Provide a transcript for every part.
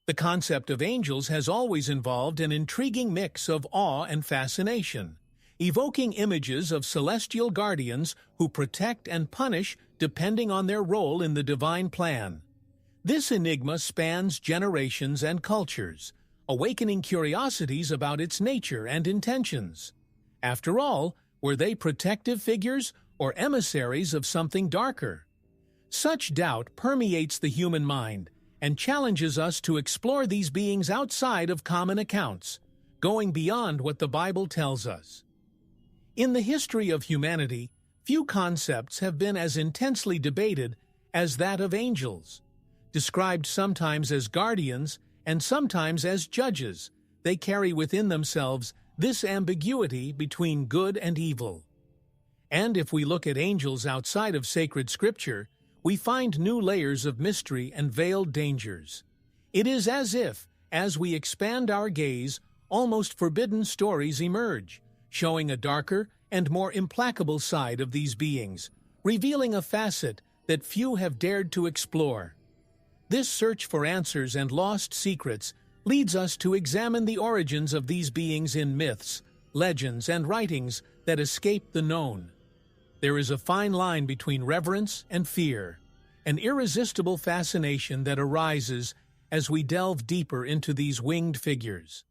The concept of angels has always involved an intriguing mix of awe and fascination, evoking images of celestial guardians who protect and punish depending on their role in the divine plan. This enigma spans generations and cultures, awakening curiosities about its nature and intentions. After all, were they protective figures or emissaries of something darker? Such doubt permeates the human mind and challenges us to explore these beings outside of common accounts, going beyond what the Bible tells us. In the history of humanity, few concepts have been as intensely debated as that of angels. Described sometimes as guardians and sometimes as judges, they carry within themselves this ambiguity between good and evil. And if we look at angels outside of sacred scripture, we find new layers of mystery and veiled dangers. It is as if, as we expand our gaze, almost forbidden stories emerge, showing a darker and more implacable side of these beings, revealing a facet that few have dared to explore. This search for answers and lost secrets leads us to examine the origins of these beings in myths, legends, and writings that escape the known. There is a fine line between reverence and fear, an irresistible fascination that arises as we delve deeper into these winged figures.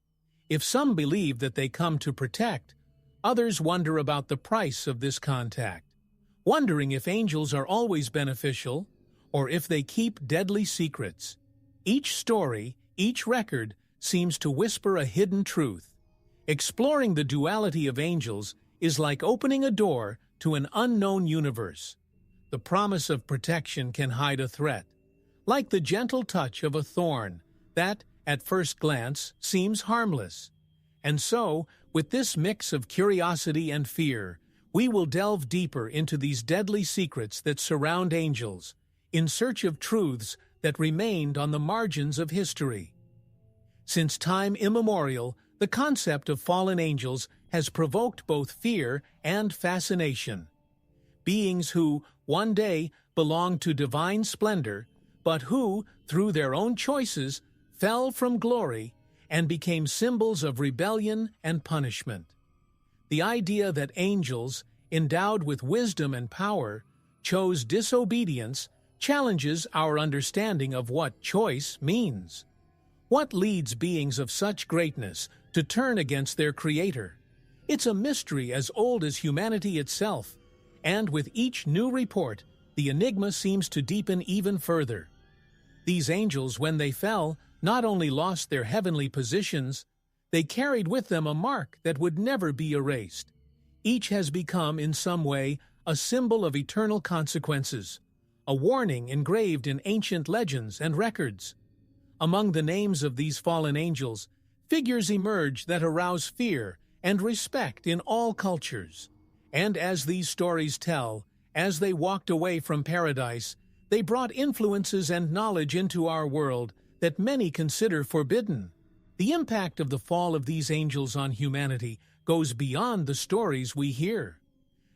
If some believe that they come to protect, others wonder about the price of this contact, wondering if angels are always beneficial or if they keep deadly secrets. Each story, each record, seems to whisper a hidden truth. Exploring the duality of angels is like opening a door to an unknown universe. The promise of protection can hide a threat, like the gentle touch of a thorn that, at first glance, seems harmless. And so, with this mix of curiosity and fear, we will delve deeper into these deadly secrets that surround angels, in search of truths that remained on the margins of history. Since time immemorial, the concept of fallen angels has provoked both fear and fascination. Beings who, one day, belonged to divine splendor, but who, through their own choices, fell from glory and became symbols of rebellion and punishment. The idea that angels, endowed with wisdom and power, chose disobedience challenges our understanding of what choice means. What leads beings of such greatness to turn against their Creator? It's a mystery as old as humanity itself, and with each new report, the enigma seems to deepen even further. These angels, when they fell, not only lost their heavenly positions, they carried with them a mark that would never be erased. Each has become, in some way, a symbol of eternal consequences, a warning engraved in ancient legends and records. Among the names of these fallen angels, figures emerge that arouse fear and respect in all cultures. And as these stories tell, as they walked away from paradise, they brought influences and knowledge into our world that many consider forbidden. The impact of the fall of these angels on humanity goes beyond the stories we hear.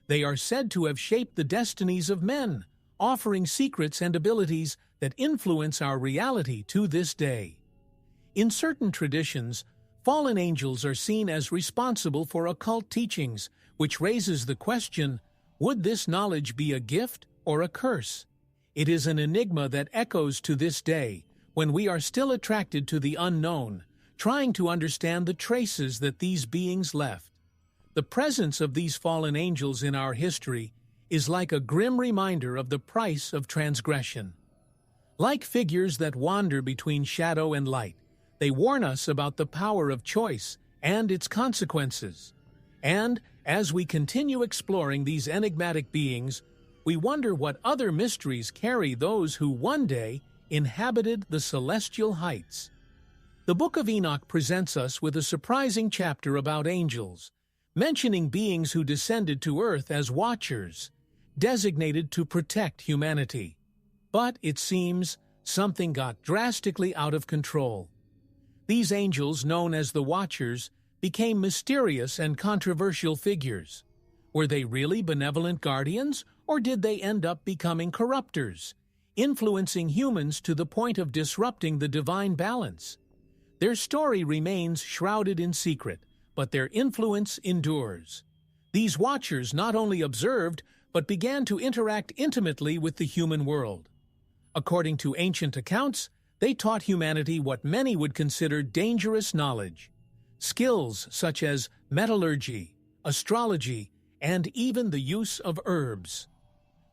They are said to have shaped the destinies of men, offering secrets and abilities that influence our reality to this day. In certain traditions, fallen angels are seen as responsible for occult teachings, which raises the question, would this knowledge be a gift or a curse? It is an enigma that echoes to this day, when we are still attracted to the unknown, trying to understand the traces that these beings left. The presence of these fallen angels in our history is like a grim reminder of the price of transgression. Like figures that wander between shadow and light, they warn us about the power of choice and its consequences. And, as we continue exploring these enigmatic beings, we wonder what other mysteries carry those who one day inhabited the celestial heights. The Book of Enoch presents us with a surprising chapter about angels, mentioning beings who descended to earth as watchers, designated to protect humanity. But, it seems, something got drastically out of control. These angels, known as the Watchers, became mysterious and controversial figures. Were they really benevolent guardians, or did they end up becoming corruptors? influencing humans to the point of disrupting the divine balance. Their story remains shrouded in secret, but their influence endures. These watchers not only observed, but began to interact intimately with the human world. According to ancient accounts, they taught humanity what many would consider dangerous knowledge. Skills such as metallurgy, astrology, and even the use of herbs.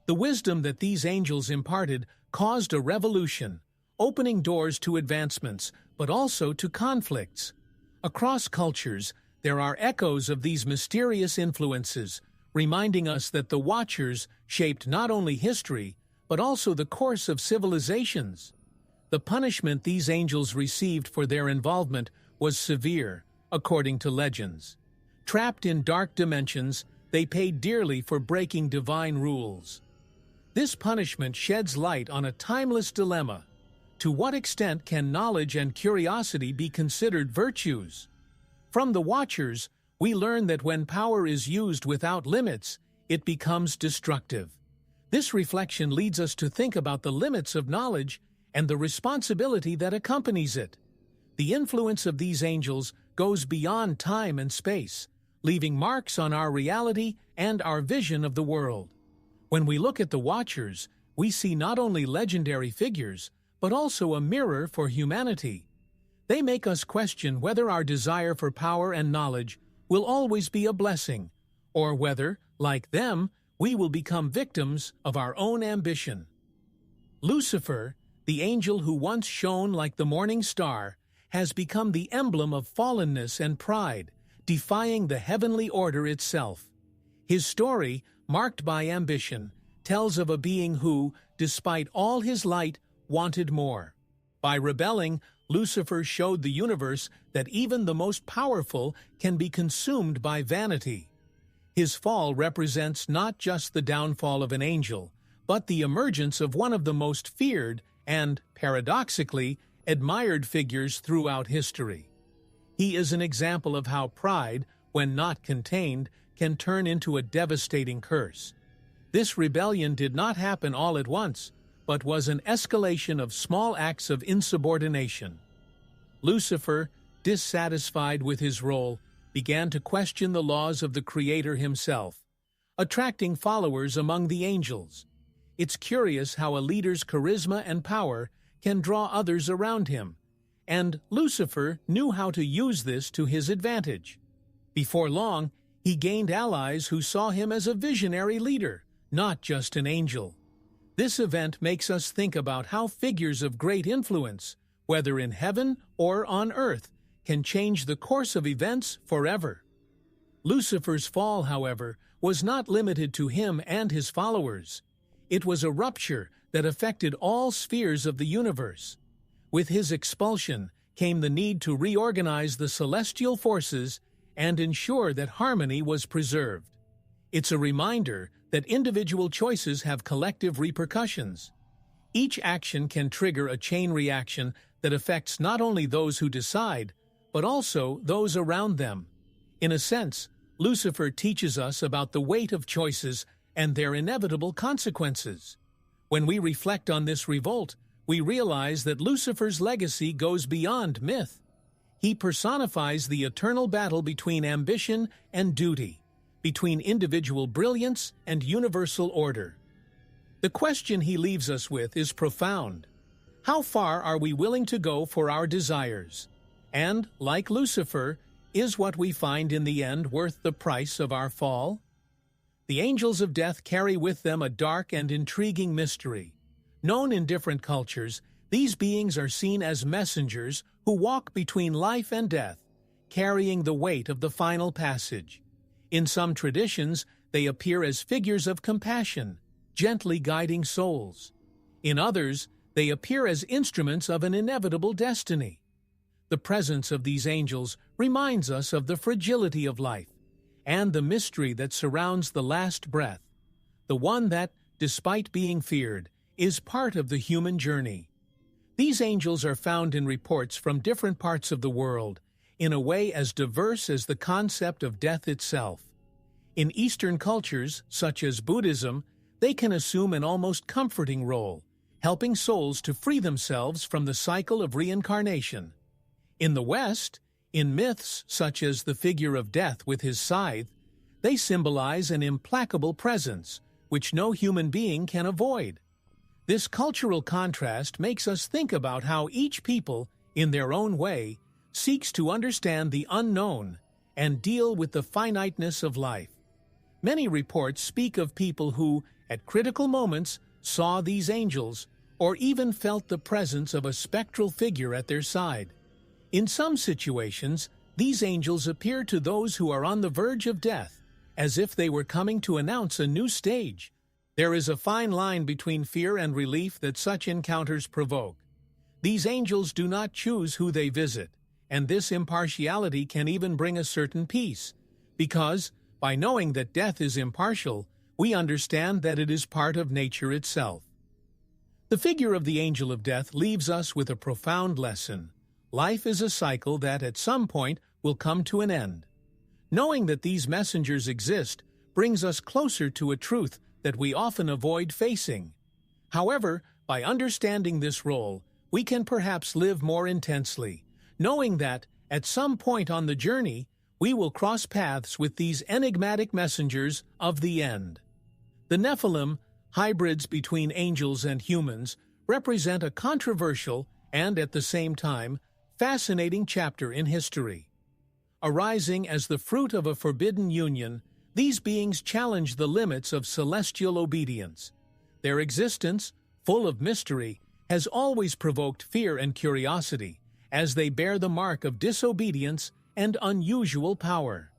The wisdom that these angels imparted caused a revolution, opening doors to advancements, but also to conflicts. Across cultures, there are echoes of these mysterious influences, reminding us that the Watchers shaped not only history, but also the course of civilizations. The punishment these angels received for their involvement was severe, according to legends. Trapped in dark dimensions, they paid dearly for breaking divine rules. This punishment sheds light on a timeless dilemma. To what extent can knowledge and curiosity be considered virtues? From the Watchers, we learn that when power is used without limits, it becomes destructive. This reflection leads us to think about the limits of knowledge and the responsibility that accompanies it. The influence of these angels goes beyond time and space, leaving marks on our reality and our vision of the world. When we look at the Watchers, we see not only legendary figures, but also a mirror for humanity. They make us question whether our desire for power and knowledge will always be a blessing, or whether, like them, we will become victims of our own ambition. Lucifer, the angel who once shone like the morning star, has become the emblem of fallenness and pride, defying the heavenly order itself. His story, marked by ambition, tells of a being who, despite all his light, wanted more. By rebelling, Lucifer showed the universe that even the most powerful can be consumed by vanity. His fall represents not just the downfall of an angel, but the emergence of one of the most feared and, paradoxically, admired figures throughout history. He is an example of how pride, when not contained, can turn into a devastating curse. This rebellion did not happen all at once, but was an escalation of small acts of insubordination. Lucifer, dissatisfied with his role, began to question the laws of the Creator himself, attracting followers among the angels. It's curious how a leader's charisma and power can draw others around him, and Lucifer knew how to use this to his advantage. Before long, he gained allies who saw him as a visionary leader, not just an angel. This event makes us think about how figures of great influence, whether in heaven or on earth, can change the course of events forever. Lucifer's fall, however, was not limited to him and his followers. It was a rupture that affected all spheres of the universe. With his expulsion came the need to reorganize the celestial forces and ensure that harmony was preserved. It's a reminder that individual choices have collective repercussions. Each action can trigger a chain reaction that affects not only those who decide, but also those around them. In a sense, Lucifer teaches us about the weight of choices and their inevitable consequences. When we reflect on this revolt, we realize that Lucifer's legacy goes beyond myth. He personifies the eternal battle between ambition and duty, between individual brilliance and universal order. The question he leaves us with is profound. How far are we willing to go for our desires? And, like Lucifer, is what we find in the end worth the price of our fall? The angels of death carry with them a dark and intriguing mystery. Known in different cultures, these beings are seen as messengers who walk between life and death, carrying the weight of the final passage. In some traditions, they appear as figures of compassion, gently guiding souls. In others, they appear as instruments of an inevitable destiny. The presence of these angels reminds us of the fragility of life and the mystery that surrounds the last breath, the one that, despite being feared, is part of the human journey. These angels are found in reports from different parts of the world, in a way as diverse as the concept of death itself. In Eastern cultures, such as Buddhism, they can assume an almost comforting role, helping souls to free themselves from the cycle of reincarnation. In the West, in myths such as the figure of Death with his scythe, they symbolize an implacable presence, which no human being can avoid. This cultural contrast makes us think about how each people, in their own way, seeks to understand the unknown and deal with the finiteness of life. Many reports speak of people who, at critical moments, saw these angels or even felt the presence of a spectral figure at their side. In some situations, these angels appear to those who are on the verge of death, as if they were coming to announce a new stage. There is a fine line between fear and relief that such encounters provoke. These angels do not choose who they visit, and this impartiality can even bring a certain peace, because, by knowing that death is impartial, we understand that it is part of nature itself. The figure of the angel of death leaves us with a profound lesson. Life is a cycle that, at some point, will come to an end. Knowing that these messengers exist brings us closer to a truth that we often avoid facing. However, by understanding this role, we can perhaps live more intensely, knowing that, at some point on the journey, we will cross paths with these enigmatic messengers of the end. The Nephilim, hybrids between angels and humans, represent a controversial and, at the same time, fascinating chapter in history. Arising as the fruit of a forbidden union, these beings challenge the limits of celestial obedience. Their existence, full of mystery, has always provoked fear and curiosity, as they bear the mark of disobedience and unusual power.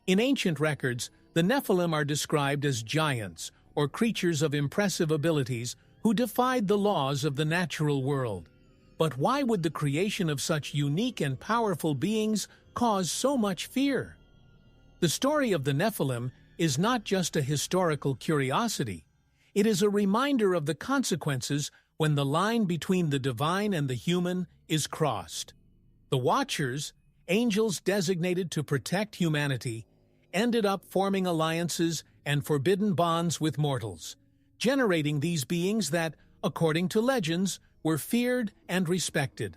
In ancient records, the Nephilim are described as giants or creatures of impressive abilities who defied the laws of the natural world. But why would the creation of such unique and powerful beings cause so much fear? The story of the Nephilim is not just a historical curiosity. It is a reminder of the consequences when the line between the divine and the human is crossed. The Watchers, angels designated to protect humanity, ended up forming alliances and forbidden bonds with mortals, generating these beings that, according to legends, were feared and respected.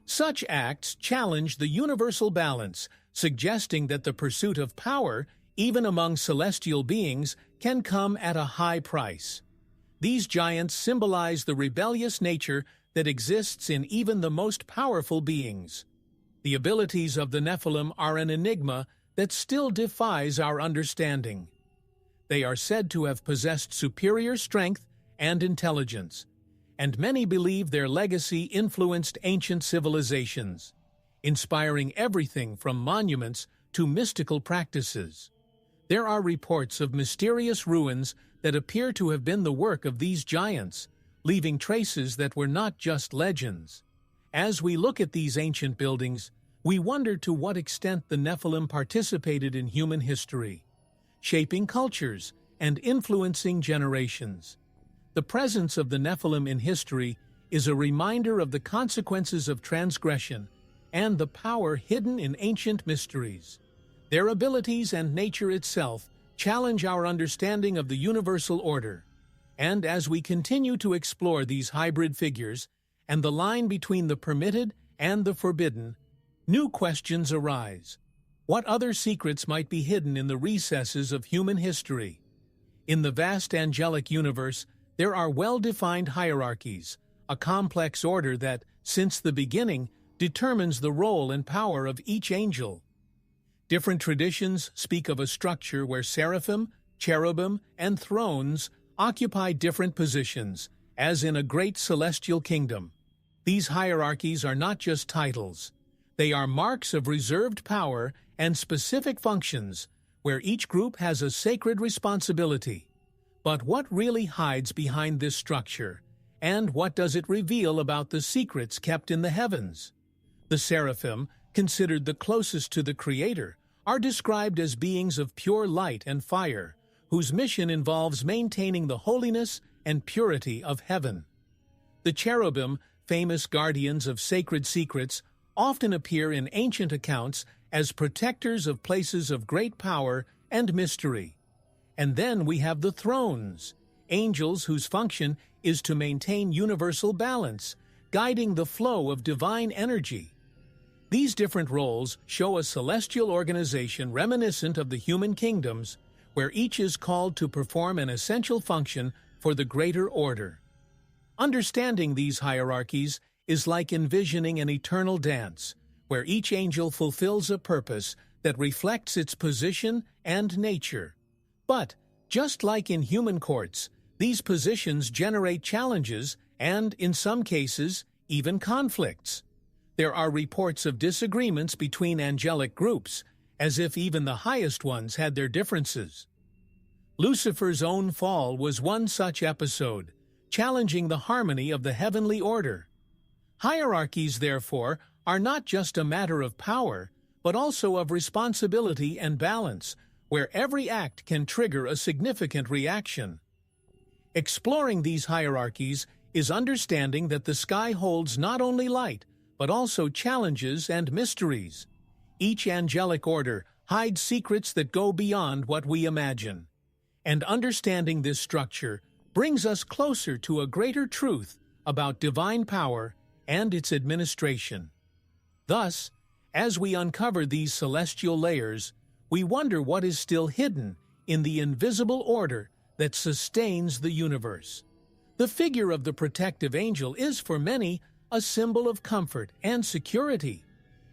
Such acts challenge the universal balance, suggesting that the pursuit of power, even among celestial beings, can come at a high price. These giants symbolize the rebellious nature that exists in even the most powerful beings. The abilities of the Nephilim are an enigma that still defies our understanding. They are said to have possessed superior strength and intelligence, and many believe their legacy influenced ancient civilizations, inspiring everything from monuments to mystical practices. There are reports of mysterious ruins that appear to have been the work of these giants, leaving traces that were not just legends. As we look at these ancient buildings, we wonder to what extent the Nephilim participated in human history, shaping cultures and influencing generations. The presence of the Nephilim in history is a reminder of the consequences of transgression and the power hidden in ancient mysteries. Their abilities and nature itself challenge our understanding of the universal order. And as we continue to explore these hybrid figures and the line between the permitted and the forbidden, new questions arise. What other secrets might be hidden in the recesses of human history? In the vast angelic universe, there are well-defined hierarchies, a complex order that, since the beginning, determines the role and power of each angel. Different traditions speak of a structure where seraphim, cherubim, and thrones occupy different positions, as in a great celestial kingdom. These hierarchies are not just titles. They are marks of reserved power and specific functions, where each group has a sacred responsibility. But what really hides behind this structure, and what does it reveal about the secrets kept in the heavens? The seraphim, considered the closest to the Creator, are described as beings of pure light and fire, whose mission involves maintaining the holiness and purity of heaven. The cherubim, famous guardians of sacred secrets, often appear in ancient accounts as protectors of places of great power and mystery. And then we have the thrones, angels whose function is to maintain universal balance, guiding the flow of divine energy. These different roles show a celestial organization reminiscent of the human kingdoms, where each is called to perform an essential function for the greater order. Understanding these hierarchies is like envisioning an eternal dance, where each angel fulfills a purpose that reflects its position and nature. But, just like in human courts, these positions generate challenges and, in some cases, even conflicts. There are reports of disagreements between angelic groups, as if even the highest ones had their differences. Lucifer's own fall was one such episode, challenging the harmony of the heavenly order. Hierarchies, therefore, are not just a matter of power, but also of responsibility and balance, where every act can trigger a significant reaction. Exploring these hierarchies is understanding that the sky holds not only light, but also challenges and mysteries. Each angelic order hides secrets that go beyond what we imagine. And understanding this structure brings us closer to a greater truth about divine power and its administration. Thus, as we uncover these celestial layers, we wonder what is still hidden in the invisible order that sustains the universe. The figure of the protective angel is for many a symbol of comfort and security,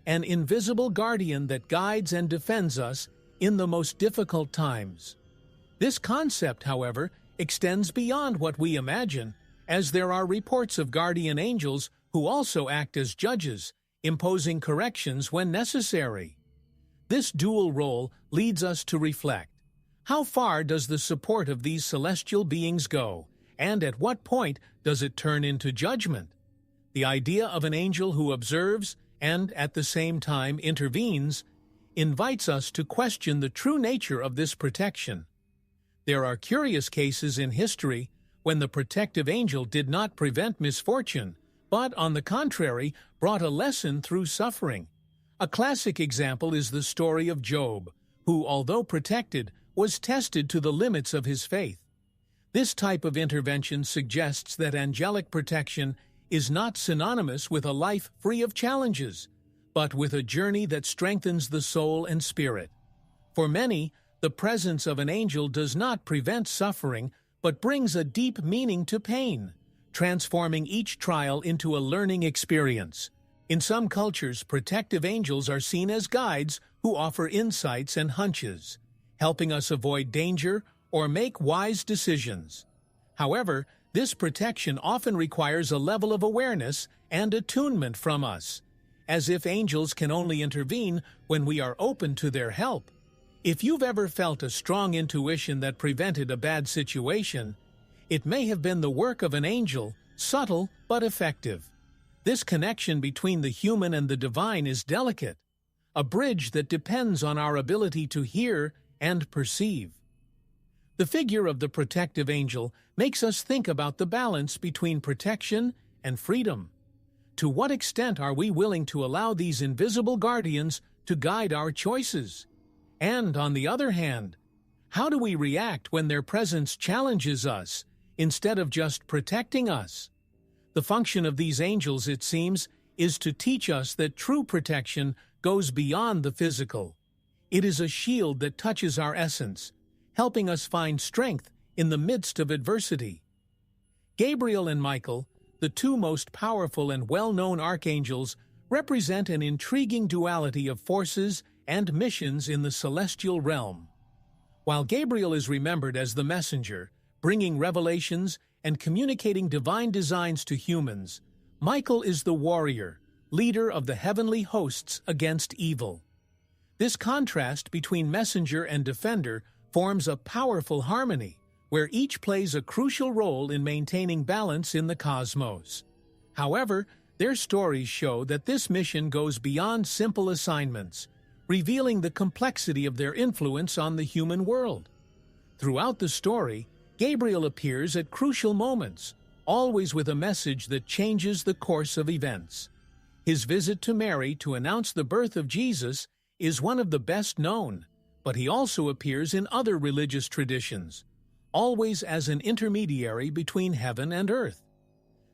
an invisible guardian that guides and defends us in the most difficult times. This concept, however, extends beyond what we imagine, as there are reports of guardian angels who also act as judges, imposing corrections when necessary. This dual role leads us to reflect. How far does the support of these celestial beings go, and at what point does it turn into judgment? The idea of an angel who observes and, at the same time, intervenes invites us to question the true nature of this protection. There are curious cases in history when the protective angel did not prevent misfortune, but, on the contrary, brought a lesson through suffering. A classic example is the story of Job, who, although protected, was tested to the limits of his faith. This type of intervention suggests that angelic protection is not synonymous with a life free of challenges, but with a journey that strengthens the soul and spirit. For many, the presence of an angel does not prevent suffering, but brings a deep meaning to pain, transforming each trial into a learning experience. In some cultures, protective angels are seen as guides who offer insights and hunches, helping us avoid danger or make wise decisions. However, this protection often requires a level of awareness and attunement from us, as if angels can only intervene when we are open to their help. If you've ever felt a strong intuition that prevented a bad situation, it may have been the work of an angel, subtle but effective. This connection between the human and the divine is delicate, a bridge that depends on our ability to hear and perceive. The figure of the protective angel makes us think about the balance between protection and freedom. To what extent are we willing to allow these invisible guardians to guide our choices? And, on the other hand, how do we react when their presence challenges us, instead of just protecting us? The function of these angels, it seems, is to teach us that true protection goes beyond the physical. It is a shield that touches our essence, helping us find strength in the midst of adversity. Gabriel and Michael, the two most powerful and well-known archangels, represent an intriguing duality of forces and missions in the celestial realm. While Gabriel is remembered as the messenger, bringing revelations and communicating divine designs to humans, Michael is the warrior, leader of the heavenly hosts against evil. This contrast between messenger and defender forms a powerful harmony, where each plays a crucial role in maintaining balance in the cosmos. However, their stories show that this mission goes beyond simple assignments, revealing the complexity of their influence on the human world. Throughout the story, Gabriel appears at crucial moments, always with a message that changes the course of events. His visit to Mary to announce the birth of Jesus is one of the best known, but he also appears in other religious traditions, always as an intermediary between heaven and earth.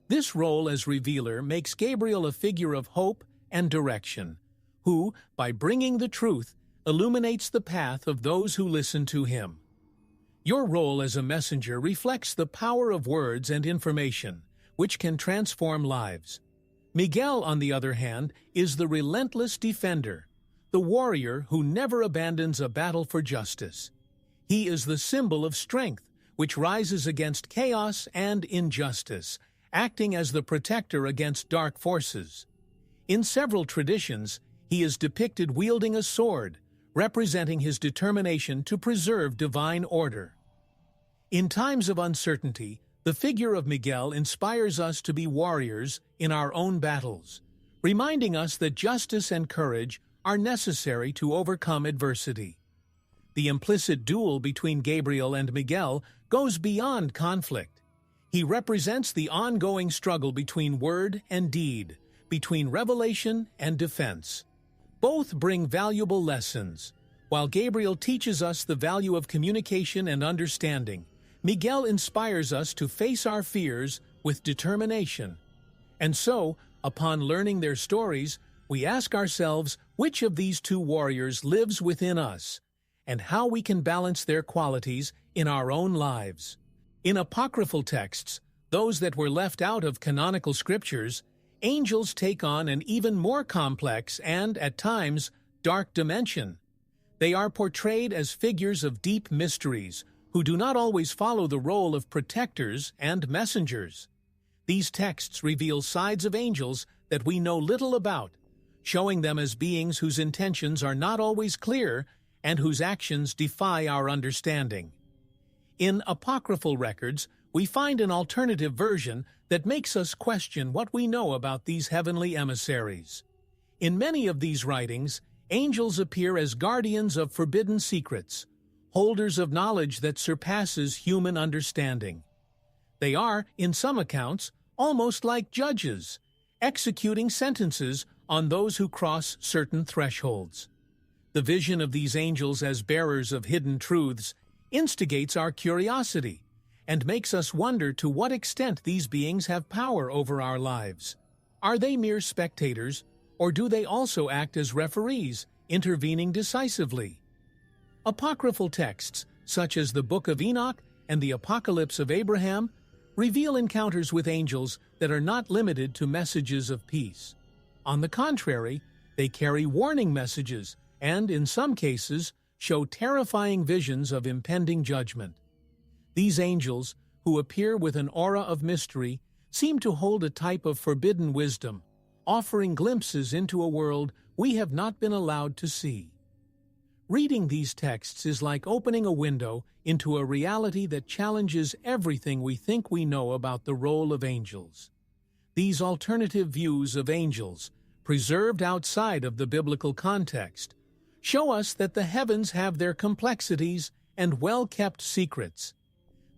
This role as revealer makes Gabriel a figure of hope and direction, who, by bringing the truth, illuminates the path of those who listen to him. Your role as a messenger reflects the power of words and information, which can transform lives. Miguel, on the other hand, is the relentless defender, the warrior who never abandons a battle for justice. He is the symbol of strength, which rises against chaos and injustice, acting as the protector against dark forces. In several traditions, he is depicted wielding a sword, representing his determination to preserve divine order. In times of uncertainty, the figure of Miguel inspires us to be warriors in our own battles, reminding us that justice and courage are necessary to overcome adversity. The implicit duel between Gabriel and Miguel goes beyond conflict. He represents the ongoing struggle between word and deed, between revelation and defense. Both bring valuable lessons. While Gabriel teaches us the value of communication and understanding, Miguel inspires us to face our fears with determination. And so, upon learning their stories, we ask ourselves which of these two warriors lives within us, and how we can balance their qualities in our own lives. In apocryphal texts, those that were left out of canonical scriptures, angels take on an even more complex and, at times, dark dimension. They are portrayed as figures of deep mysteries, who do not always follow the role of protectors and messengers. These texts reveal sides of angels that we know little about, showing them as beings whose intentions are not always clear and whose actions defy our understanding. In apocryphal records, we find an alternative version that makes us question what we know about these heavenly emissaries. In many of these writings, angels appear as guardians of forbidden secrets, holders of knowledge that surpasses human understanding. They are, in some accounts, almost like judges, executing sentences on those who cross certain thresholds. The vision of these angels as bearers of hidden truths instigates our curiosity and makes us wonder to what extent these beings have power over our lives. Are they mere spectators, or do they also act as referees, intervening decisively? Apocryphal texts, such as the Book of Enoch and the Apocalypse of Abraham, reveal encounters with angels that are not limited to messages of peace. On the contrary, they carry warning messages and, in some cases, show terrifying visions of impending judgment. These angels, who appear with an aura of mystery, seem to hold a type of forbidden wisdom, offering glimpses into a world we have not been allowed to see. Reading these texts is like opening a window into a reality that challenges everything we think we know about the role of angels. These alternative views of angels, preserved outside of the biblical context, show us that the heavens have their complexities and well-kept secrets.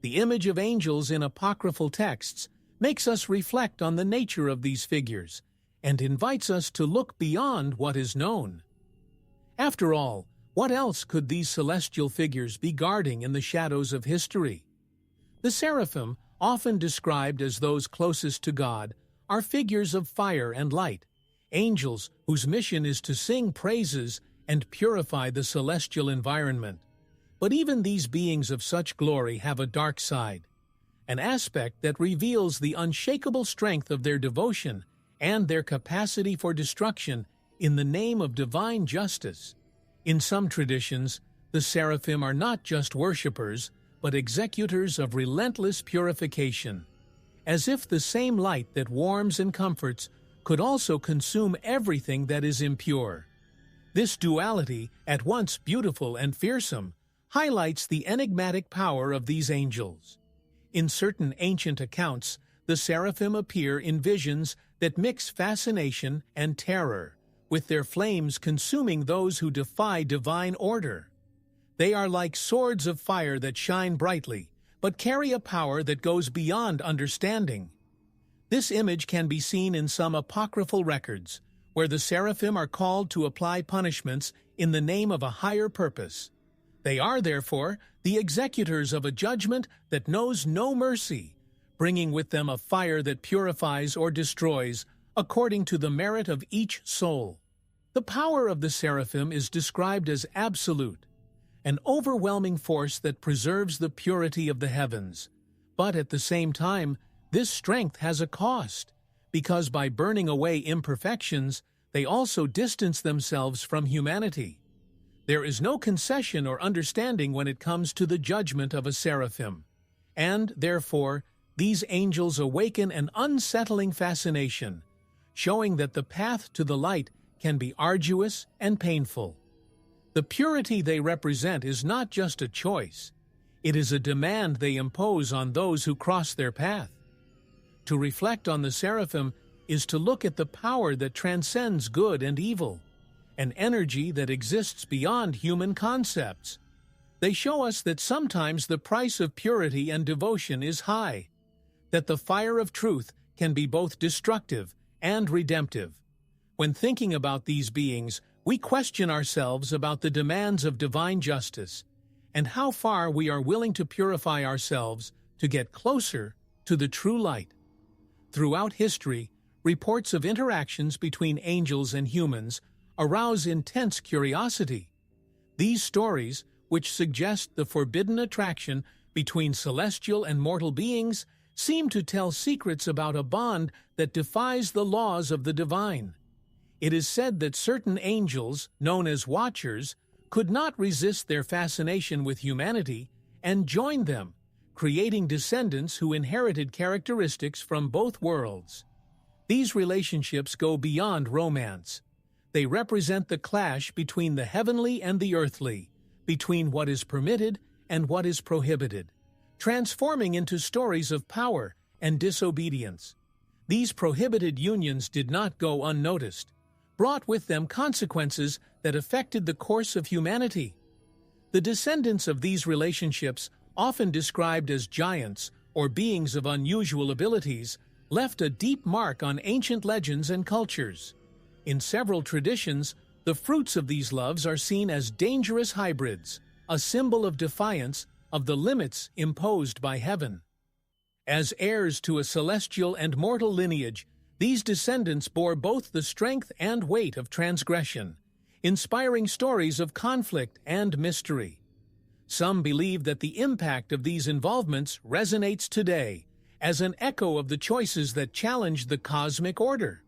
The image of angels in apocryphal texts makes us reflect on the nature of these figures and invites us to look beyond what is known. After all, what else could these celestial figures be guarding in the shadows of history? The seraphim, often described as those closest to God, are figures of fire and light, angels whose mission is to sing praises and purify the celestial environment. But even these beings of such glory have a dark side, an aspect that reveals the unshakable strength of their devotion and their capacity for destruction in the name of divine justice. In some traditions, the seraphim are not just worshippers, but executors of relentless purification, as if the same light that warms and comforts could also consume everything that is impure. This duality, at once beautiful and fearsome, highlights the enigmatic power of these angels. In certain ancient accounts, the seraphim appear in visions that mix fascination and terror, with their flames consuming those who defy divine order. They are like swords of fire that shine brightly, but carry a power that goes beyond understanding. This image can be seen in some apocryphal records, where the seraphim are called to apply punishments in the name of a higher purpose. They are, therefore, the executors of a judgment that knows no mercy, bringing with them a fire that purifies or destroys according to the merit of each soul. The power of the seraphim is described as absolute, an overwhelming force that preserves the purity of the heavens. But at the same time, this strength has a cost, because by burning away imperfections, they also distance themselves from humanity. There is no concession or understanding when it comes to the judgment of a seraphim, and, therefore, these angels awaken an unsettling fascination, showing that the path to the light can be arduous and painful. The purity they represent is not just a choice, it is a demand they impose on those who cross their path. To reflect on the seraphim is to look at the power that transcends good and evil, an energy that exists beyond human concepts. They show us that sometimes the price of purity and devotion is high, that the fire of truth can be both destructive and redemptive. When thinking about these beings, we question ourselves about the demands of divine justice and how far we are willing to purify ourselves to get closer to the true light. Throughout history, reports of interactions between angels and humans arouse intense curiosity. These stories, which suggest the forbidden attraction between celestial and mortal beings, seem to tell secrets about a bond that defies the laws of the divine. It is said that certain angels, known as Watchers, could not resist their fascination with humanity and joined them, creating descendants who inherited characteristics from both worlds. These relationships go beyond romance. They represent the clash between the heavenly and the earthly, between what is permitted and what is prohibited, transforming into stories of power and disobedience. These prohibited unions did not go unnoticed, brought with them consequences that affected the course of humanity. The descendants of these relationships, often described as giants or beings of unusual abilities, left a deep mark on ancient legends and cultures. In several traditions, the fruits of these loves are seen as dangerous hybrids, a symbol of defiance of the limits imposed by heaven. As heirs to a celestial and mortal lineage, these descendants bore both the strength and weight of transgression, inspiring stories of conflict and mystery. Some believe that the impact of these involvements resonates today as an echo of the choices that challenge the cosmic order.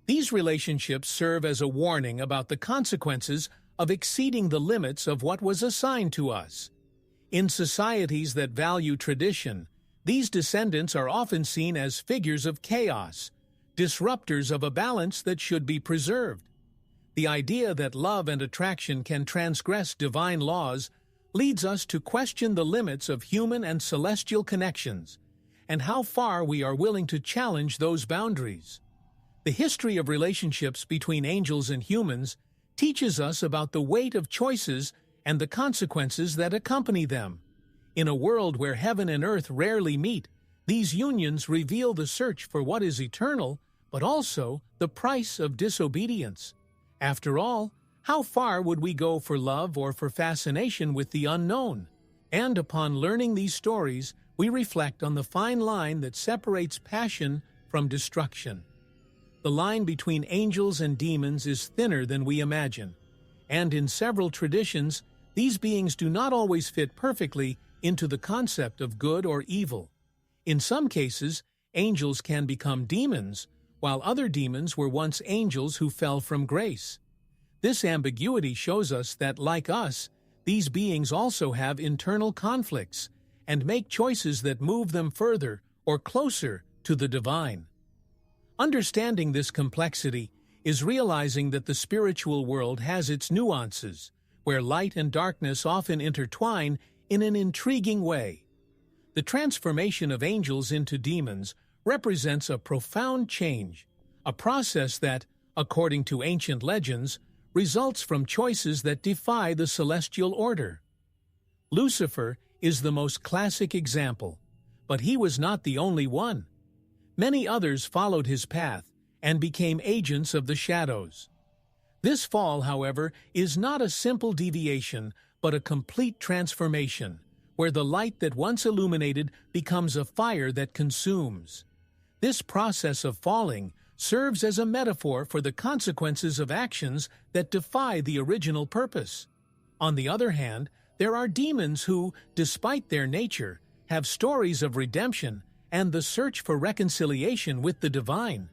These relationships serve as a warning about the consequences of exceeding the limits of what was assigned to us. In societies that value tradition, these descendants are often seen as figures of chaos, disruptors of a balance that should be preserved. The idea that love and attraction can transgress divine laws leads us to question the limits of human and celestial connections, and how far we are willing to challenge those boundaries. The history of relationships between angels and humans teaches us about the weight of choices and the consequences that accompany them. In a world where heaven and earth rarely meet, these unions reveal the search for what is eternal, but also the price of disobedience. After all, how far would we go for love or for fascination with the unknown? And upon learning these stories, we reflect on the fine line that separates passion from destruction. The line between angels and demons is thinner than we imagine, and in several traditions, these beings do not always fit perfectly into the concept of good or evil. In some cases, angels can become demons, while other demons were once angels who fell from grace. This ambiguity shows us that, like us, these beings also have internal conflicts and make choices that move them further or closer to the divine. Understanding this complexity is realizing that the spiritual world has its nuances, where light and darkness often intertwine in an intriguing way. The transformation of angels into demons represents a profound change, a process that, according to ancient legends, results from choices that defy the celestial order. Lucifer is the most classic example, but he was not the only one. Many others followed his path and became agents of the shadows. This fall, however, is not a simple deviation, but a complete transformation, where the light that once illuminated becomes a fire that consumes. This process of falling serves as a metaphor for the consequences of actions that defy the original purpose. On the other hand, there are demons who, despite their nature, have stories of redemption and the search for reconciliation with the divine.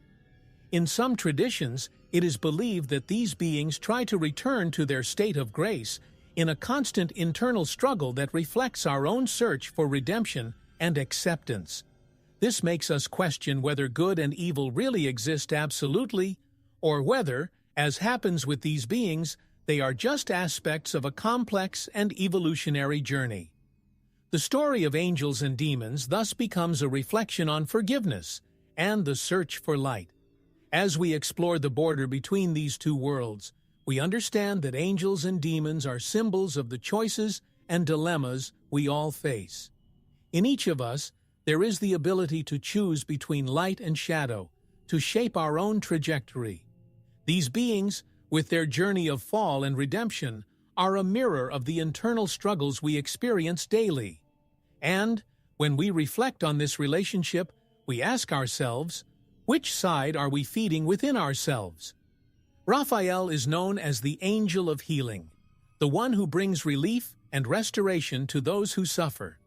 In some traditions, it is believed that these beings try to return to their state of grace in a constant internal struggle that reflects our own search for redemption and acceptance. This makes us question whether good and evil really exist absolutely, or whether, as happens with these beings, they are just aspects of a complex and evolutionary journey. The story of angels and demons thus becomes a reflection on forgiveness and the search for light. As we explore the border between these two worlds, we understand that angels and demons are symbols of the choices and dilemmas we all face. In each of us, there is the ability to choose between light and shadow, to shape our own trajectory. These beings, with their journey of fall and redemption, are a mirror of the internal struggles we experience daily. And, when we reflect on this relationship, we ask ourselves, which side are we feeding within ourselves? Raphael is known as the Angel of Healing, the one who brings relief and restoration to those who suffer.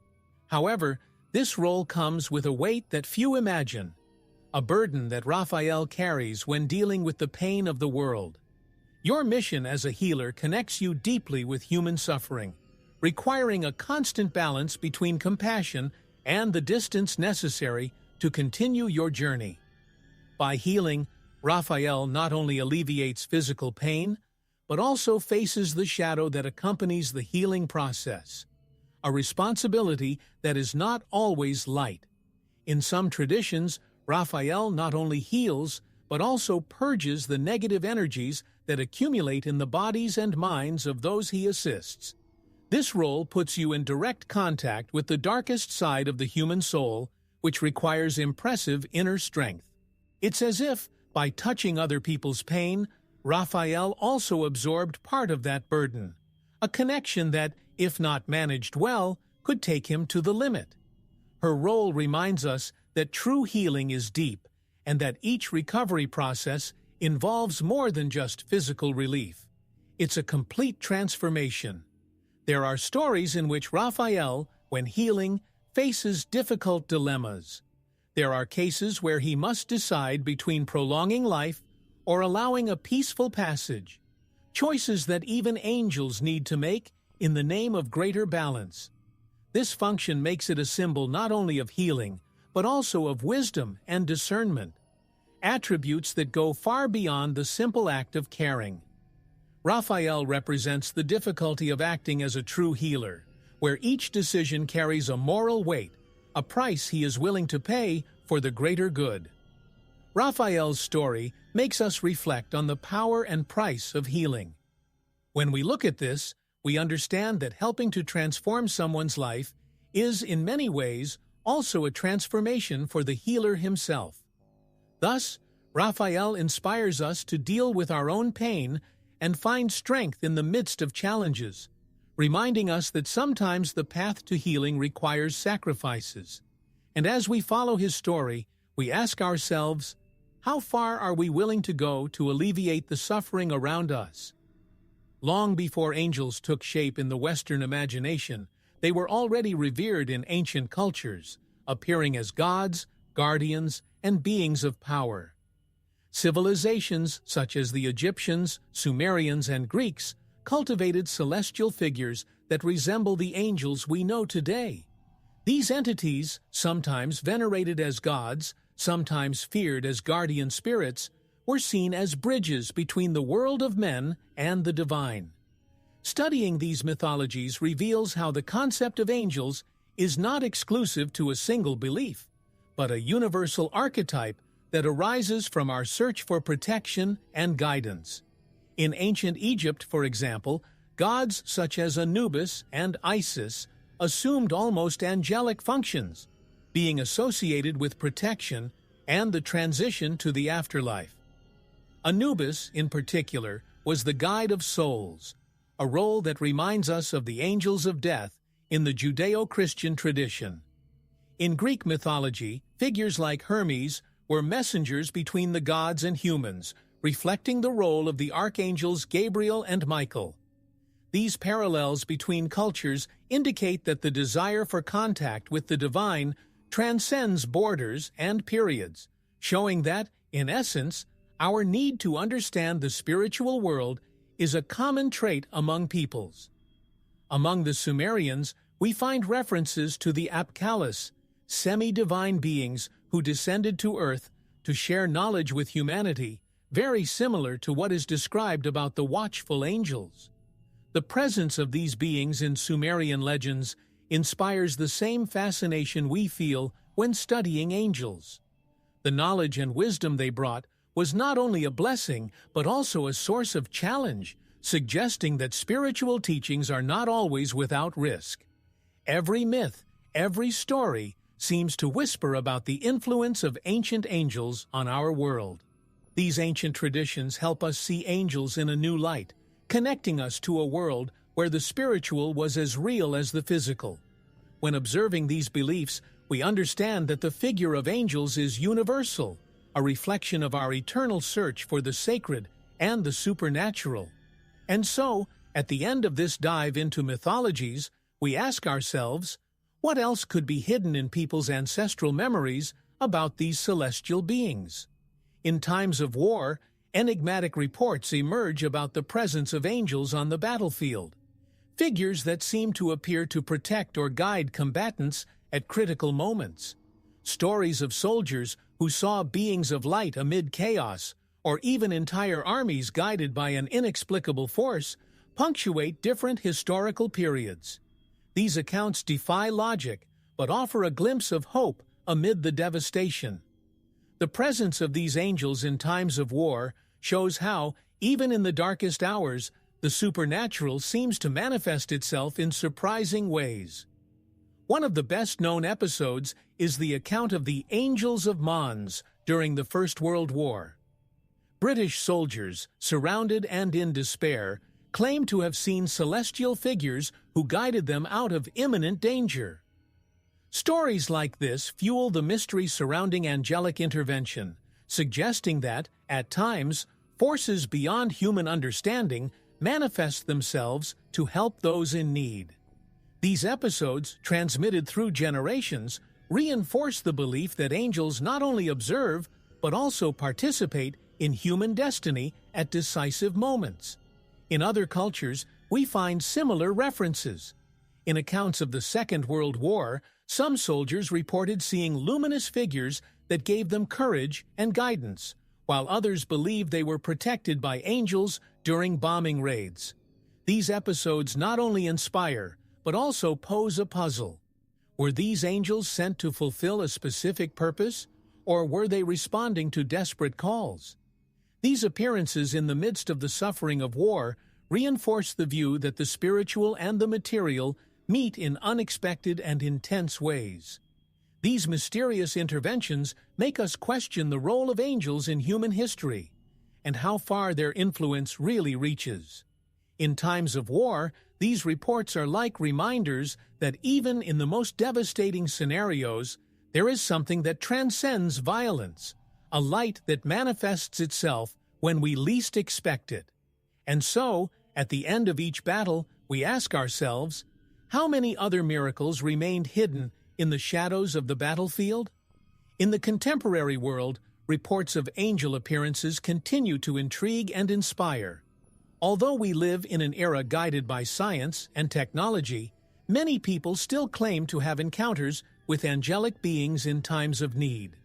However, this role comes with a weight that few imagine, a burden that Raphael carries when dealing with the pain of the world. Your mission as a healer connects you deeply with human suffering, requiring a constant balance between compassion and the distance necessary to continue your journey. By healing, Raphael not only alleviates physical pain, but also faces the shadow that accompanies the healing process, a responsibility that is not always light. In some traditions, Raphael not only heals, but also purges the negative energies that accumulate in the bodies and minds of those he assists. This role puts you in direct contact with the darkest side of the human soul, which requires impressive inner strength. It's as if, by touching other people's pain, Raphael also absorbed part of that burden, a connection that, if not managed well, could take him to the limit. Her role reminds us that true healing is deep, and that each recovery process involves more than just physical relief. It's a complete transformation. There are stories in which Raphael, when healing, faces difficult dilemmas. There are cases where he must decide between prolonging life or allowing a peaceful passage, choices that even angels need to make in the name of greater balance. This function makes it a symbol not only of healing, but also of wisdom and discernment, attributes that go far beyond the simple act of caring. Raphael represents the difficulty of acting as a true healer, where each decision carries a moral weight, a price he is willing to pay for the greater good. Raphael's story makes us reflect on the power and price of healing. When we look at this, we understand that helping to transform someone's life is, in many ways, also a transformation for the healer himself. Thus, Raphael inspires us to deal with our own pain and find strength in the midst of challenges, reminding us that sometimes the path to healing requires sacrifices. And as we follow his story, we ask ourselves, how far are we willing to go to alleviate the suffering around us? Long before angels took shape in the Western imagination, they were already revered in ancient cultures, appearing as gods, guardians, and beings of power. Civilizations such as the Egyptians, Sumerians, and Greeks cultivated celestial figures that resemble the angels we know today. These entities, sometimes venerated as gods, sometimes feared as guardian spirits, were seen as bridges between the world of men and the divine. Studying these mythologies reveals how the concept of angels is not exclusive to a single belief, but a universal archetype that arises from our search for protection and guidance. In ancient Egypt, for example, gods such as Anubis and Isis assumed almost angelic functions, being associated with protection and the transition to the afterlife. Anubis, in particular, was the guide of souls, a role that reminds us of the angels of death in the Judeo-Christian tradition. In Greek mythology, figures like Hermes were messengers between the gods and humans, reflecting the role of the archangels Gabriel and Michael. These parallels between cultures indicate that the desire for contact with the divine transcends borders and periods, showing that, in essence, our need to understand the spiritual world is a common trait among peoples. Among the Sumerians, we find references to the Apkallis, semi-divine beings who descended to Earth to share knowledge with humanity, very similar to what is described about the watchful angels. The presence of these beings in Sumerian legends inspires the same fascination we feel when studying angels. The knowledge and wisdom they brought was not only a blessing, but also a source of challenge, suggesting that spiritual teachings are not always without risk. Every myth, every story, seems to whisper about the influence of ancient angels on our world. These ancient traditions help us see angels in a new light, connecting us to a world where the spiritual was as real as the physical. When observing these beliefs, we understand that the figure of angels is universal, a reflection of our eternal search for the sacred and the supernatural. And so, at the end of this dive into mythologies, we ask ourselves, what else could be hidden in people's ancestral memories about these celestial beings? In times of war, enigmatic reports emerge about the presence of angels on the battlefield, figures that seem to appear to protect or guide combatants at critical moments. Stories of soldiers who saw beings of light amid chaos, or even entire armies guided by an inexplicable force, punctuate different historical periods. These accounts defy logic, but offer a glimpse of hope amid the devastation. The presence of these angels in times of war shows how, even in the darkest hours, the supernatural seems to manifest itself in surprising ways. One of the best-known episodes is the account of the Angels of Mons during the First World War. British soldiers, surrounded and in despair, claim to have seen celestial figures who guided them out of imminent danger. Stories like this fuel the mystery surrounding angelic intervention, suggesting that, at times, forces beyond human understanding manifest themselves to help those in need. These episodes, transmitted through generations, reinforce the belief that angels not only observe, but also participate in human destiny at decisive moments. In other cultures, we find similar references. In accounts of the Second World War, some soldiers reported seeing luminous figures that gave them courage and guidance, while others believed they were protected by angels during bombing raids. These episodes not only inspire, but also pose a puzzle. Were these angels sent to fulfill a specific purpose, or were they responding to desperate calls? These appearances in the midst of the suffering of war reinforce the view that the spiritual and the material meet in unexpected and intense ways. These mysterious interventions make us question the role of angels in human history and how far their influence really reaches. In times of war, these reports are like reminders that even in the most devastating scenarios, there is something that transcends violence, a light that manifests itself when we least expect it. And so, at the end of each battle, we ask ourselves, how many other miracles remained hidden in the shadows of the battlefield? In the contemporary world, reports of angel appearances continue to intrigue and inspire. Although we live in an era guided by science and technology, many people still claim to have encounters with angelic beings in times of need.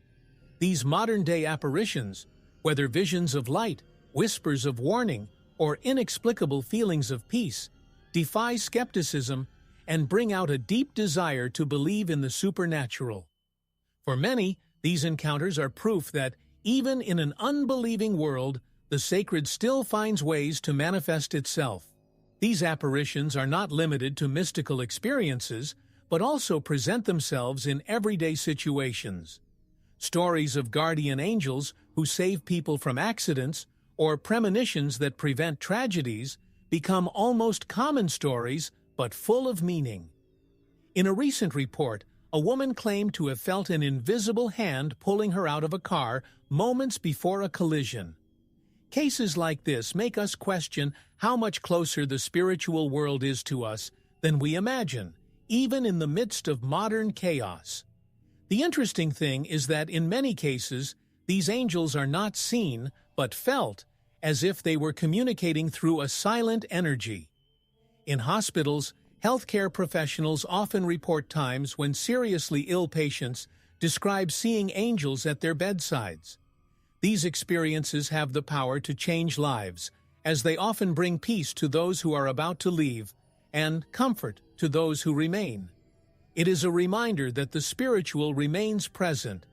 These modern-day apparitions, whether visions of light, whispers of warning, or inexplicable feelings of peace, defy skepticism and bring out a deep desire to believe in the supernatural. For many, these encounters are proof that, even in an unbelieving world, the sacred still finds ways to manifest itself. These apparitions are not limited to mystical experiences, but also present themselves in everyday situations. Stories of guardian angels who save people from accidents or premonitions that prevent tragedies become almost common stories, but full of meaning. In a recent report, a woman claimed to have felt an invisible hand pulling her out of a car moments before a collision. Cases like this make us question how much closer the spiritual world is to us than we imagine, even in the midst of modern chaos. The interesting thing is that in many cases, these angels are not seen, but felt, as if they were communicating through a silent energy. In hospitals, healthcare professionals often report times when seriously ill patients describe seeing angels at their bedsides. These experiences have the power to change lives, as they often bring peace to those who are about to leave and comfort to those who remain. It is a reminder that the spiritual remains present,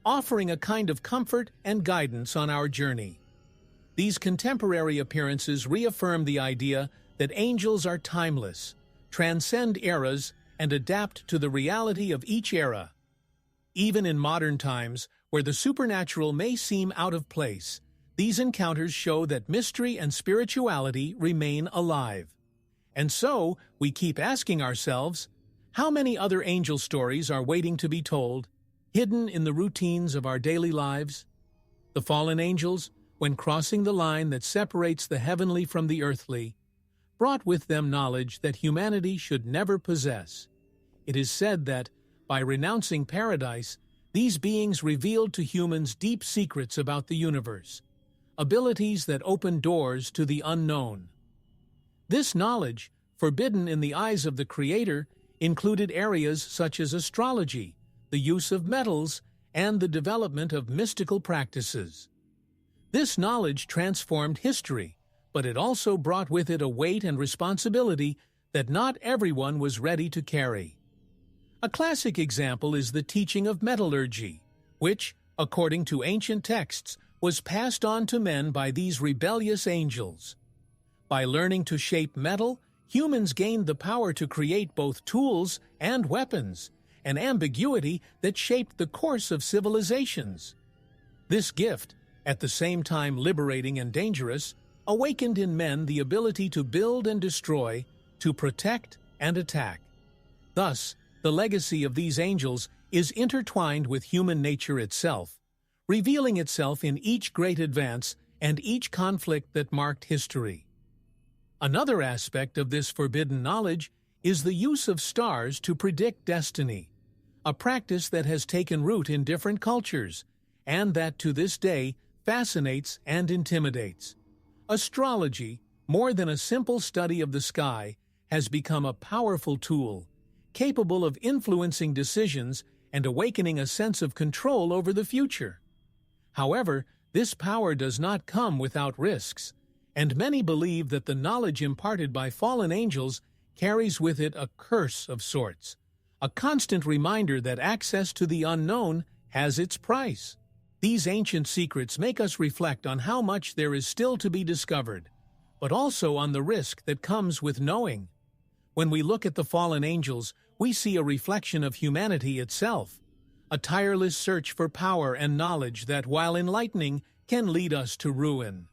offering a kind of comfort and guidance on our journey. These contemporary appearances reaffirm the idea that angels are timeless, transcend eras, and adapt to the reality of each era. Even in modern times, where the supernatural may seem out of place, these encounters show that mystery and spirituality remain alive. And so, we keep asking ourselves, how many other angel stories are waiting to be told, hidden in the routines of our daily lives? The fallen angels, when crossing the line that separates the heavenly from the earthly, brought with them knowledge that humanity should never possess. It is said that, by renouncing paradise, these beings revealed to humans deep secrets about the universe, abilities that open doors to the unknown. This knowledge, forbidden in the eyes of the Creator, included areas such as astrology, the use of metals, and the development of mystical practices. This knowledge transformed history, but it also brought with it a weight and responsibility that not everyone was ready to carry. A classic example is the teaching of metallurgy, which, according to ancient texts, was passed on to men by these rebellious angels. By learning to shape metal, humans gained the power to create both tools and weapons, an ambiguity that shaped the course of civilizations. This gift, at the same time liberating and dangerous, awakened in men the ability to build and destroy, to protect and attack. Thus, the legacy of these angels is intertwined with human nature itself, revealing itself in each great advance and each conflict that marked history. Another aspect of this forbidden knowledge is the use of stars to predict destiny, a practice that has taken root in different cultures, and that to this day fascinates and intimidates. Astrology, more than a simple study of the sky, has become a powerful tool, capable of influencing decisions and awakening a sense of control over the future. However, this power does not come without risks, and many believe that the knowledge imparted by fallen angels carries with it a curse of sorts, a constant reminder that access to the unknown has its price. These ancient secrets make us reflect on how much there is still to be discovered, but also on the risk that comes with knowing. When we look at the fallen angels, we see a reflection of humanity itself, a tireless search for power and knowledge that, while enlightening, can lead us to ruin.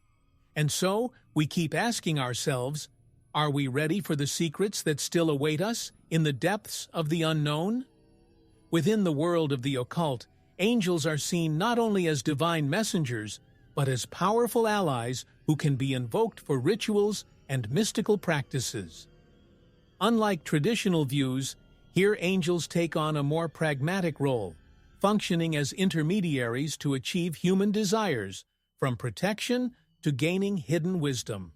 And so, we keep asking ourselves, are we ready for the secrets that still await us in the depths of the unknown? Within the world of the occult, angels are seen not only as divine messengers, but as powerful allies who can be invoked for rituals and mystical practices. Unlike traditional views, here angels take on a more pragmatic role, functioning as intermediaries to achieve human desires, from protection to gaining hidden wisdom.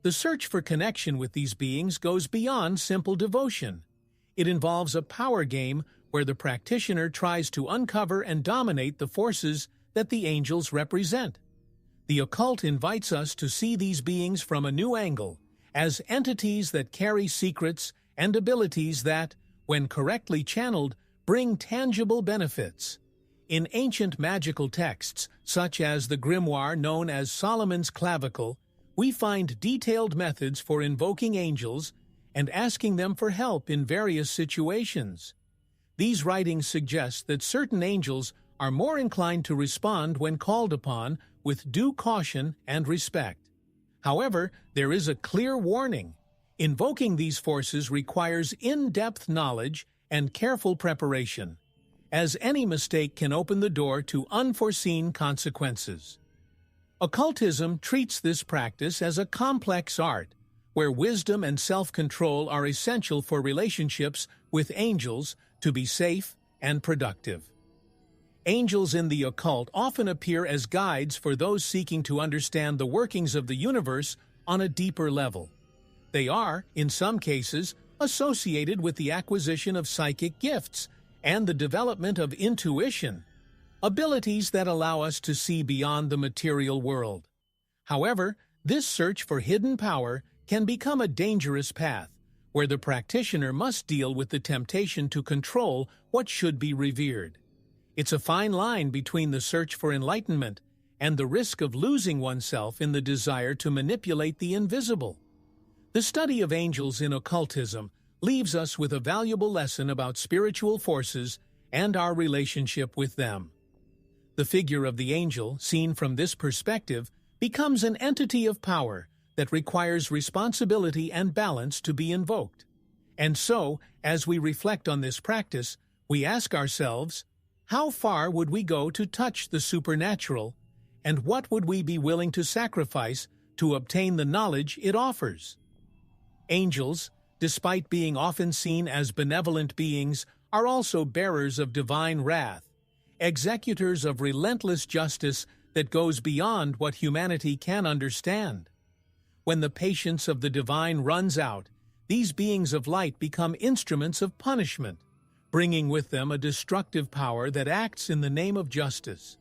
The search for connection with these beings goes beyond simple devotion. It involves a power game where the practitioner tries to uncover and dominate the forces that the angels represent. The occult invites us to see these beings from a new angle, as entities that carry secrets and abilities that, when correctly channeled, bring tangible benefits. In ancient magical texts, such as the grimoire known as Solomon's Clavicle, we find detailed methods for invoking angels and asking them for help in various situations. These writings suggest that certain angels are more inclined to respond when called upon with due caution and respect. However, there is a clear warning. Invoking these forces requires in-depth knowledge and careful preparation, as any mistake can open the door to unforeseen consequences. Occultism treats this practice as a complex art, where wisdom and self-control are essential for relationships with angels to be safe and productive. Angels in the occult often appear as guides for those seeking to understand the workings of the universe on a deeper level. They are, in some cases, associated with the acquisition of psychic gifts and the development of intuition, abilities that allow us to see beyond the material world. However, this search for hidden power can become a dangerous path, where the practitioner must deal with the temptation to control what should be revered. It's a fine line between the search for enlightenment and the risk of losing oneself in the desire to manipulate the invisible. The study of angels in occultism leaves us with a valuable lesson about spiritual forces and our relationship with them. The figure of the angel, seen from this perspective, becomes an entity of power that requires responsibility and balance to be invoked. And so, as we reflect on this practice, we ask ourselves, how far would we go to touch the supernatural, and what would we be willing to sacrifice to obtain the knowledge it offers? Angels, despite being often seen as benevolent beings, are also bearers of divine wrath, executors of relentless justice that goes beyond what humanity can understand. When the patience of the divine runs out, these beings of light become instruments of punishment, bringing with them a destructive power that acts in the name of justice.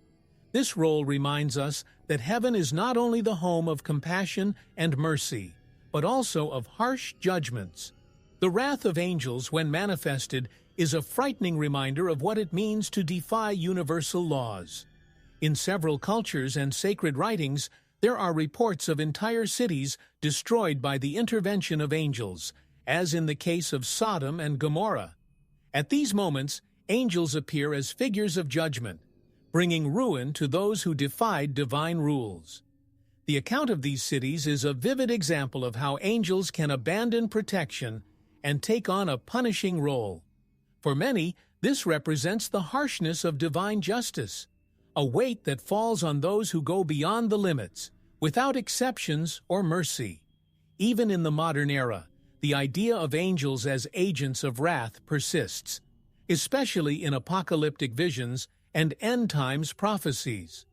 This role reminds us that heaven is not only the home of compassion and mercy, but also of harsh judgments. The wrath of angels, when manifested, is a frightening reminder of what it means to defy universal laws. In several cultures and sacred writings, there are reports of entire cities destroyed by the intervention of angels, as in the case of Sodom and Gomorrah. At these moments, angels appear as figures of judgment, bringing ruin to those who defied divine rules. The account of these cities is a vivid example of how angels can abandon protection and take on a punishing role. For many, this represents the harshness of divine justice, a weight that falls on those who go beyond the limits, without exceptions or mercy. Even in the modern era, the idea of angels as agents of wrath persists, especially in apocalyptic visions and end-times prophecies.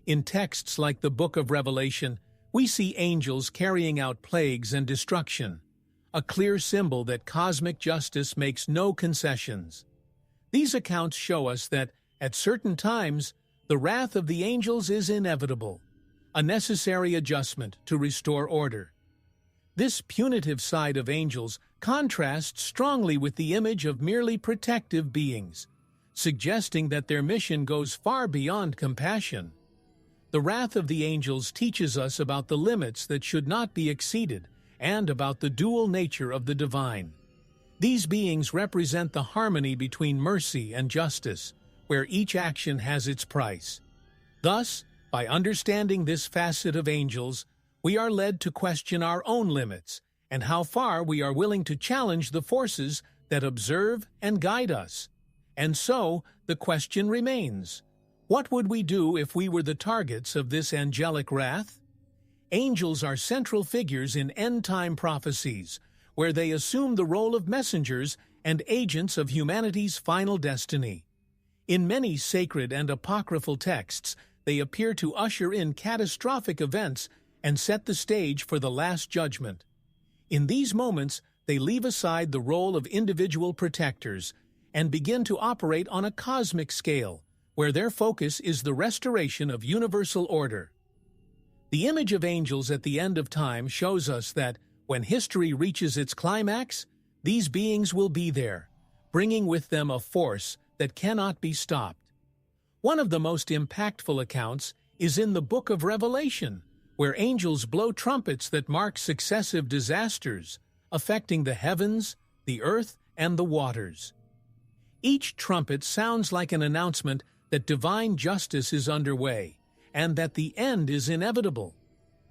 In texts like the Book of Revelation, we see angels carrying out plagues and destruction, a clear symbol that cosmic justice makes no concessions. These accounts show us that, at certain times, the wrath of the angels is inevitable, a necessary adjustment to restore order. This punitive side of angels contrasts strongly with the image of merely protective beings, suggesting that their mission goes far beyond compassion. The wrath of the angels teaches us about the limits that should not be exceeded and about the dual nature of the divine. These beings represent the harmony between mercy and justice, where each action has its price. Thus, by understanding this facet of angels, we are led to question our own limits and how far we are willing to challenge the forces that observe and guide us. And so, the question remains, what would we do if we were the targets of this angelic wrath? Angels are central figures in end-time prophecies, where they assume the role of messengers and agents of humanity's final destiny. In many sacred and apocryphal texts, they appear to usher in catastrophic events and set the stage for the Last Judgment. In these moments, they leave aside the role of individual protectors and begin to operate on a cosmic scale, where their focus is the restoration of universal order. The image of angels at the end of time shows us that, when history reaches its climax, these beings will be there, bringing with them a force that cannot be stopped. One of the most impactful accounts is in the Book of Revelation, where angels blow trumpets that mark successive disasters, affecting the heavens, the earth, and the waters. Each trumpet sounds like an announcement that divine justice is underway, and that the end is inevitable.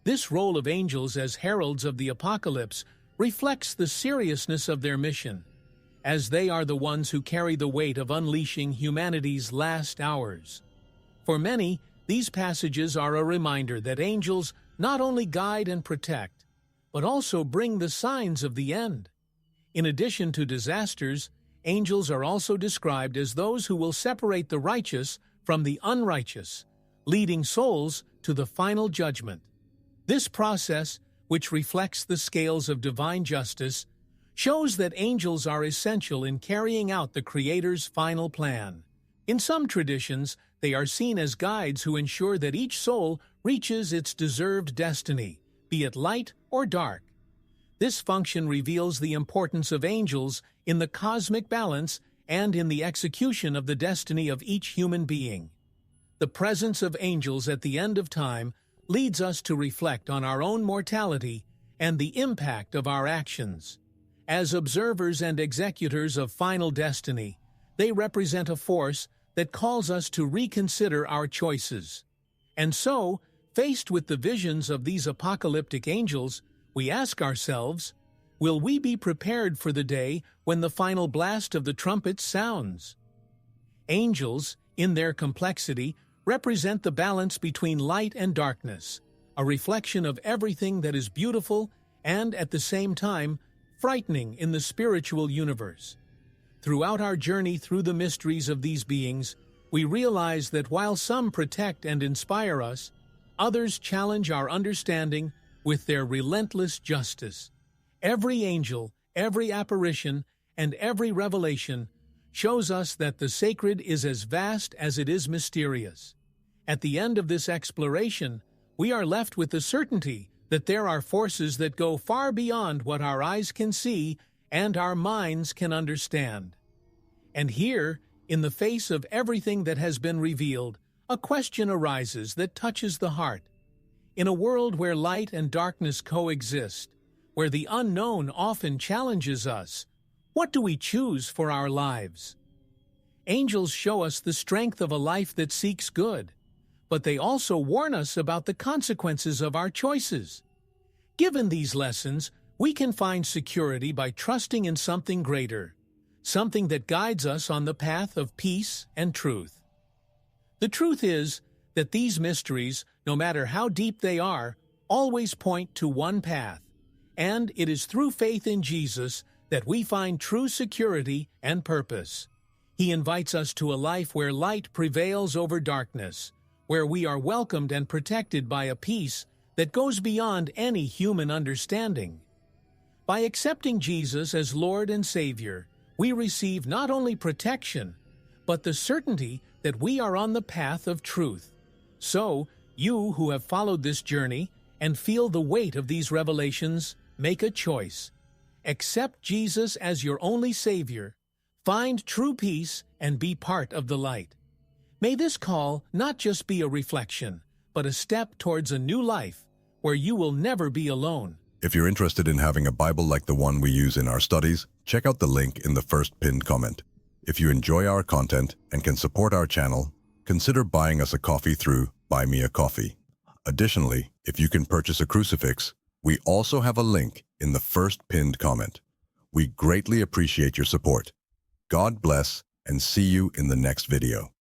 This role of angels as heralds of the apocalypse reflects the seriousness of their mission, as they are the ones who carry the weight of unleashing humanity's last hours. For many, these passages are a reminder that angels not only guide and protect, but also bring the signs of the end. In addition to disasters, angels are also described as those who will separate the righteous from the unrighteous, leading souls to the final judgment. This process, which reflects the scales of divine justice, shows that angels are essential in carrying out the Creator's final plan. In some traditions, they are seen as guides who ensure that each soul reaches its deserved destiny, be it light or dark. This function reveals the importance of angels in the cosmic balance and in the execution of the destiny of each human being. The presence of angels at the end of time leads us to reflect on our own mortality and the impact of our actions. As observers and executors of final destiny, they represent a force that calls us to reconsider our choices. And so, faced with the visions of these apocalyptic angels, we ask ourselves, will we be prepared for the day when the final blast of the trumpet sounds? Angels, in their complexity, represent the balance between light and darkness, a reflection of everything that is beautiful and, at the same time, frightening in the spiritual universe. Throughout our journey through the mysteries of these beings, we realize that while some protect and inspire us, others challenge our understanding with their relentless justice. Every angel, every apparition, and every revelation shows us that the sacred is as vast as it is mysterious. At the end of this exploration, we are left with the certainty that there are forces that go far beyond what our eyes can see and our minds can understand. And here, in the face of everything that has been revealed, a question arises that touches the heart. In a world where light and darkness coexist, where the unknown often challenges us, what do we choose for our lives? Angels show us the strength of a life that seeks good, but they also warn us about the consequences of our choices. Given these lessons, we can find security by trusting in something greater, something that guides us on the path of peace and truth. The truth is that these mysteries, no matter how deep they are, always point to one path, and it is through faith in Jesus that we find true security and purpose. He invites us to a life where light prevails over darkness, where we are welcomed and protected by a peace that goes beyond any human understanding. By accepting Jesus as Lord and Savior, we receive not only protection, but the certainty that we are on the path of truth. So, you who have followed this journey and feel the weight of these revelations, make a choice. Accept Jesus as your only Savior, find true peace, and be part of the light. May this call not just be a reflection, but a step towards a new life where you will never be alone. If you're interested in having a Bible like the one we use in our studies, check out the link in the first pinned comment. If you enjoy our content and can support our channel, consider buying us a coffee through Buy Me a Coffee. Additionally, if you can purchase a crucifix, we also have a link in the first pinned comment. We greatly appreciate your support. God bless, and see you in the next video.